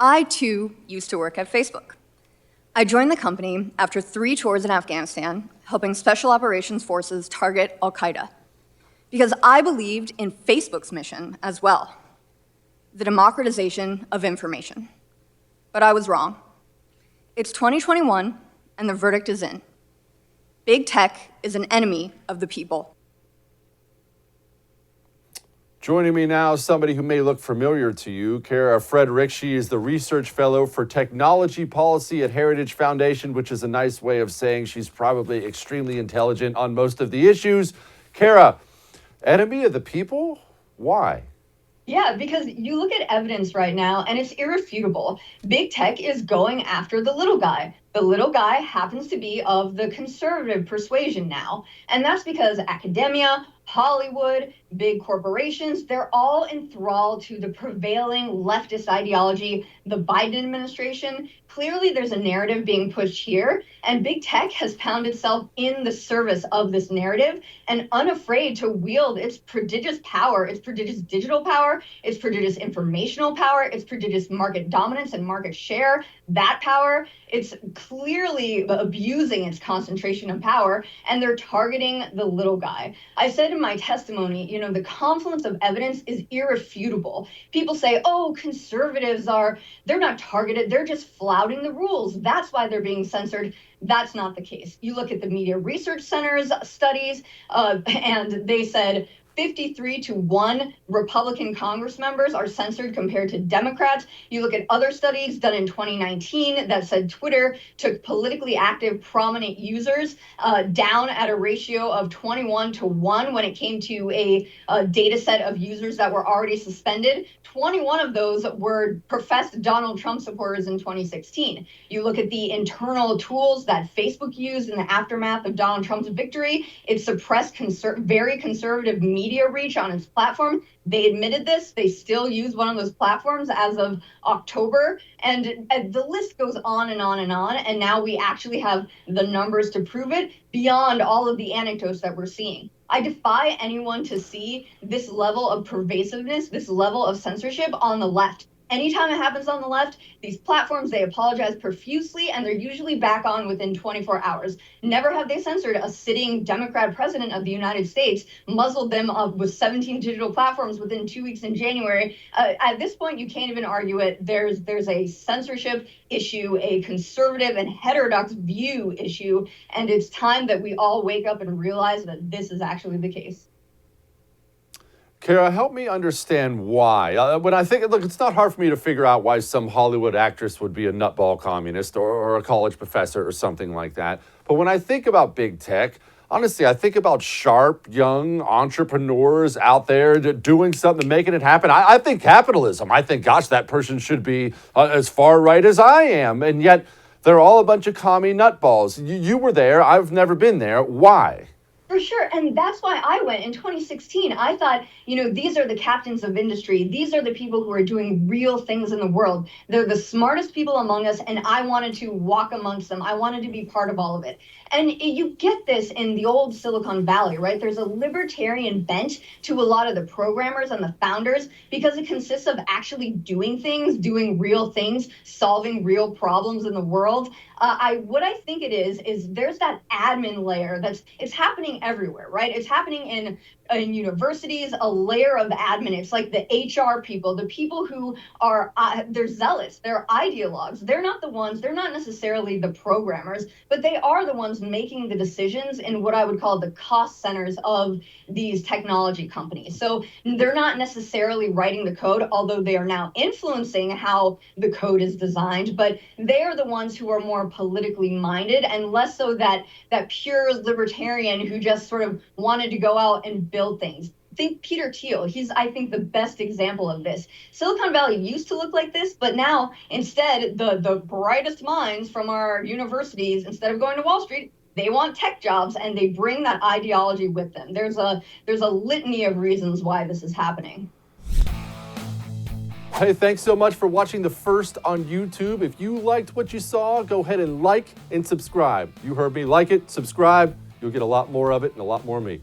I, too, used to work at Facebook. I joined the company after 3 tours in Afghanistan, helping Special Operations Forces target al-Qaeda, because I believed in Facebook's mission as well, the democratization of information. But I was wrong. It's 2021, and the verdict is in. Big tech is an enemy of the people. Joining me now is somebody who may look familiar to you, Kara Frederick. She is the Research Fellow for Technology Policy at Heritage Foundation, which is a nice way of saying she's probably extremely intelligent on most of the issues. Kara, enemy of the people? Why? Yeah, because you look at evidence right now and it's irrefutable. Big tech is going after the little guy. The little guy happens to be of the conservative persuasion now. And that's because academia, Hollywood, big corporations, they're all enthralled to the prevailing leftist ideology, the Biden administration. Clearly, there's a narrative being pushed here, and big tech has found itself in the service of this narrative and unafraid to wield its prodigious power, its prodigious digital power, its prodigious informational power, its prodigious market dominance and market share, that power. It's clearly abusing its concentration of power, and they're targeting the little guy. I said in my testimony, the confluence of evidence is irrefutable. People say, oh, conservatives they're not targeted, they're just flouting the rules. That's why they're being censored. That's not the case. You look at the Media Research Center's studies, and they said 53-1 Republican Congress members are censored compared to Democrats. You look at other studies done in 2019 that said Twitter took politically active, prominent users down at a ratio of 21-1 when it came to a data set of users that were already suspended. 21 of those were professed Donald Trump supporters in 2016. You look at the internal tools that Facebook used in the aftermath of Donald Trump's victory. It suppressed very conservative media reach on its platform. They admitted this. They still use one of those platforms as of October. And the list goes on and on and on. And now we actually have the numbers to prove it beyond all of the anecdotes that we're seeing. I defy anyone to see this level of pervasiveness, this level of censorship on the left. Anytime it happens on the left, these platforms, they apologize profusely, and they're usually back on within 24 hours. Never have they censored a sitting Democrat president of the United States, muzzled them up with 17 digital platforms within 2 weeks in January. At this point, you can't even argue it. There's a censorship issue, a conservative and heterodox view issue, and it's time that we all wake up and realize that this is actually the case. Kara, help me understand why. When I think, look, it's not hard for me to figure out why some Hollywood actress would be a nutball communist or a college professor or something like that. But when I think about big tech, honestly, I think about sharp, young entrepreneurs out there doing something, making it happen. I think capitalism. I think, gosh, that person should be as far right as I am. And yet they're all a bunch of commie nutballs. You were there. I've never been there. Why? For sure. And that's why I went in 2016. I thought, these are the captains of industry. These are the people who are doing real things in the world. They're the smartest people among us, and I wanted to walk amongst them. I wanted to be part of all of it. And you get this in the old Silicon Valley, right? There's a libertarian bent to a lot of the programmers and the founders because it consists of actually doing things, doing real things, solving real problems in the world. What I think it is there's that admin layer it's happening everywhere, right? It's happening in universities, a layer of admin. It's like the HR people, the people who are, they're zealots, they're ideologues. They're not necessarily the programmers, but they are the ones making the decisions in what I would call the cost centers of these technology companies. So they're not necessarily writing the code, although they are now influencing how the code is designed, but they are the ones who are more politically minded and less so that pure libertarian who just sort of wanted to go out and build things. Think Peter Thiel. He's, I think, the best example of this. Silicon Valley used to look like this, but now instead, the brightest minds from our universities, instead of going to Wall Street, they want tech jobs, and they bring that ideology with them. There's a litany of reasons why this is happening. Hey, thanks so much for watching The First on YouTube. If you liked what you saw, go ahead and like and subscribe. You heard me. Like it, subscribe. You'll get a lot more of it and a lot more of me.